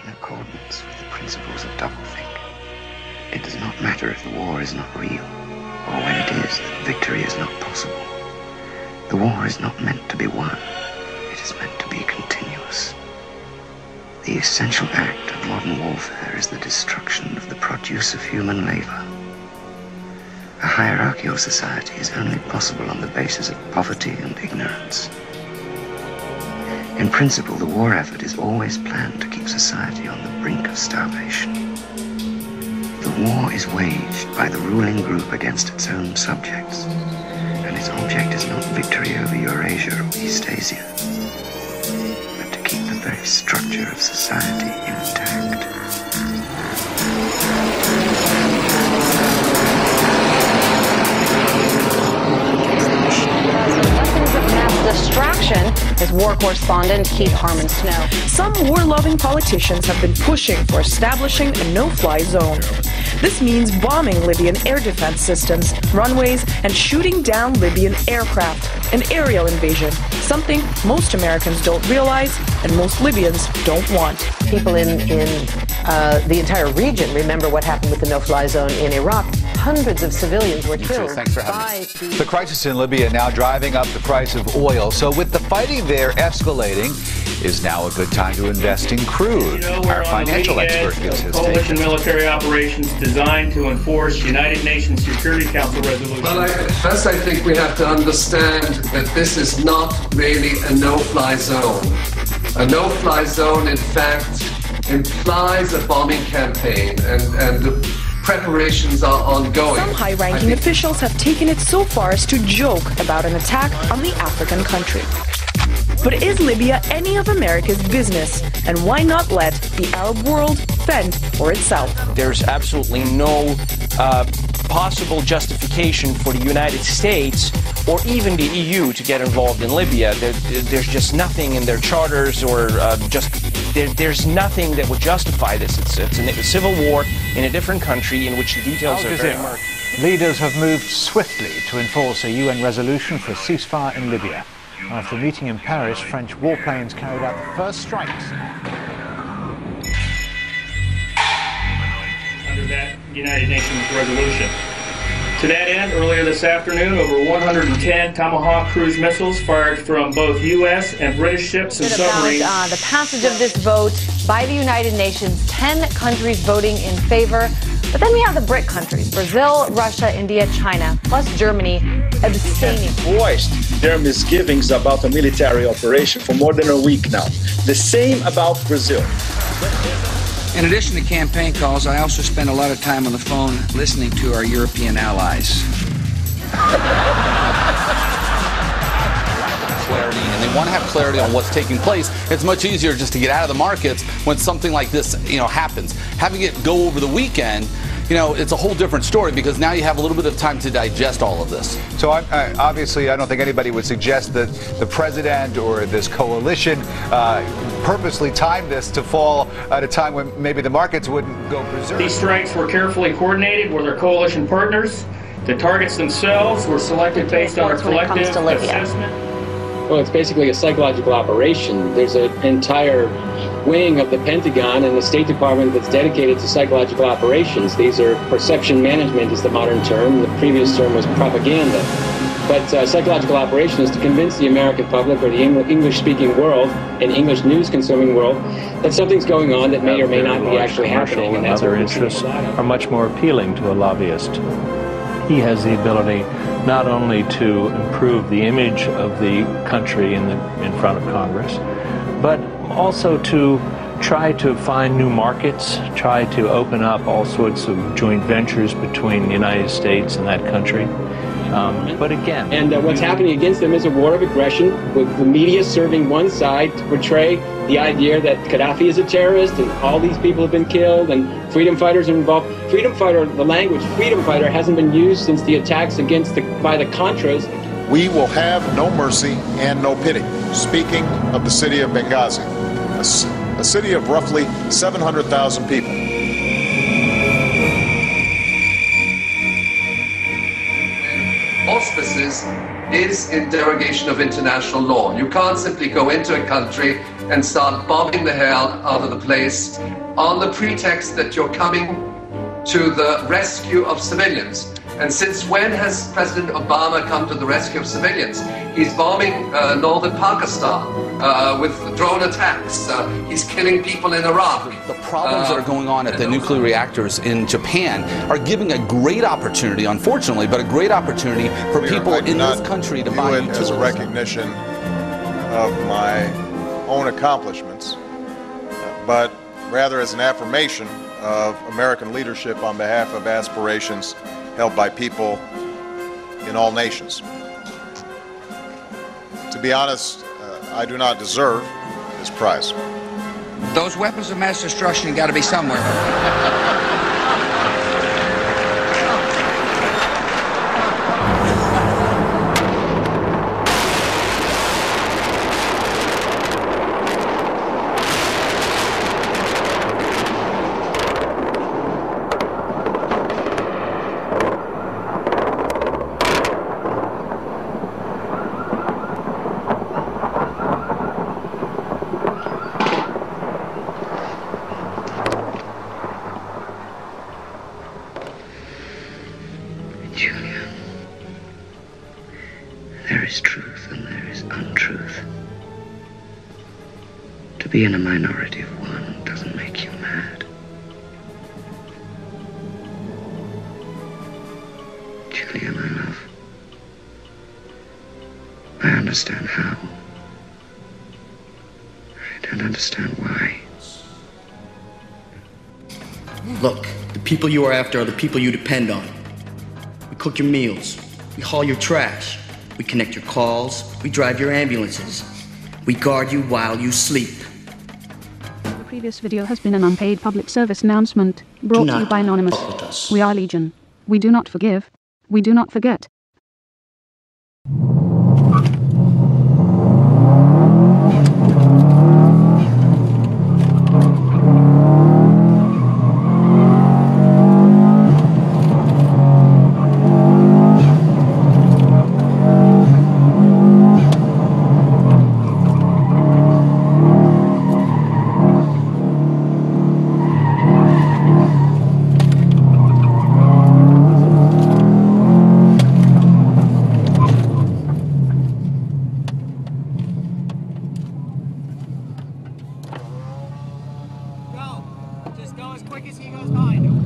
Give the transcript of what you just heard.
in accordance with the principles of doublethink. It does not matter if the war is not real, or when it is, that victory is not possible. The war is not meant to be won. It is meant to be continuous. The essential act of modern warfare is the destruction of the produce of human labor. A hierarchical society is only possible on the basis of poverty and ignorance. In principle, the war effort is always planned to keep society on the brink of starvation. The war is waged by the ruling group against its own subjects, and its object is not victory over Eurasia or Eastasia, but to keep the very structure of society intact. Distraction is war correspondent Keith Harmon Snow. Some war-loving politicians have been pushing for establishing a no-fly zone. This means bombing Libyan air defense systems, runways, and shooting down Libyan aircraft, an aerial invasion, something most Americans don't realize and most Libyans don't want. People in the entire region remember what happened with the no-fly zone in Iraq. Hundreds of civilians were killed. Thanks for having me. The crisis in Libya now driving up the price of oil. So with the fighting there escalating, is now a good time to invest in crude. Our financial expert gives his take. Coalition military operations designed to enforce United Nations Security Council resolution. Well, first I think we have to understand that this is not really a no-fly zone. A no-fly zone, in fact, implies a bombing campaign, and the preparations are ongoing. Some high-ranking officials have taken it so far as to joke about an attack on the African country. But is Libya any of America's business? And why not let the Arab world fend for itself? There's absolutely no possible justification for the United States or even the EU to get involved in Libya. There's just nothing in their charters or there's nothing that would justify this. It's a civil war in a different country in which the details are very murky. Leaders have moved swiftly to enforce a UN resolution for a ceasefire in Libya. After a meeting in Paris, French warplanes carried out the first strikes. Under that United Nations resolution. To that end, earlier this afternoon, over 110 Tomahawk cruise missiles fired from both U.S. and British ships and submarines. About the passage of this vote by the United Nations, 10 countries voting in favor. But then we have the BRIC countries, Brazil, Russia, India, China, plus Germany, abstaining. Voiced their misgivings about a military operation for more than a week now. The same about Brazil. In addition to campaign calls, I also spend a lot of time on the phone listening to our European allies. Clarity, and they want to have clarity on what's taking place. It's much easier just to get out of the markets when something like this, happens. Having it go over the weekend, it's a whole different story because now you have a little bit of time to digest all of this. So obviously, I don't think anybody would suggest that the president or this coalition purposely timed this to fall at a time when maybe the markets wouldn't go berserk. These strikes were carefully coordinated with our coalition partners. The targets themselves were selected based on our collective assessment. Well, it's basically a psychological operation. There's an entire wing of the Pentagon and the State Department that's dedicated to psychological operations. These are perception management is the modern term. The previous term was propaganda. But psychological operation is to convince the American public or the English-speaking world and English news-consuming world that something's going on that may or may not be actually happening. And that's other interests are much more appealing to a lobbyist. He has the ability not only to improve the image of the country in front of Congress, but also to try to find new markets, try to open up all sorts of joint ventures between the United States and that country. But again... And what's happening against them is a war of aggression, with the media serving one side to portray the idea that Gaddafi is a terrorist and all these people have been killed and freedom fighters are involved. Freedom fighter, the language freedom fighter hasn't been used since the attacks by the Contras. We will have no mercy and no pity. Speaking of the city of Benghazi, a city of roughly 700,000 people. Auspices is in derogation of international law. You can't simply go into a country, and start bombing the hell out of the place on the pretext that you're coming to the rescue of civilians. And since when has President Obama come to the rescue of civilians? He's bombing northern Pakistan with drone attacks. He's killing people in Iraq. The problems that are going on at the nuclear reactors in Japan are giving a great opportunity, unfortunately, but a great opportunity for people in this country to buy it as a recognition of my own accomplishments, but rather as an affirmation of American leadership on behalf of aspirations held by people in all nations. To be honest, I do not deserve this prize. Those weapons of mass destruction got to be somewhere. Julia, there is truth and there is untruth. To be in a minority of one doesn't make you mad. Julia, my love, I understand how. I don't understand why. Look, the people you are after are the people you depend on. We cook your meals. We haul your trash. We connect your calls. We drive your ambulances. We guard you while you sleep. The previous video has been an unpaid public service announcement brought to you by Anonymous. We are Legion. We do not forgive. We do not forget. Just go as quick as he goes behind him.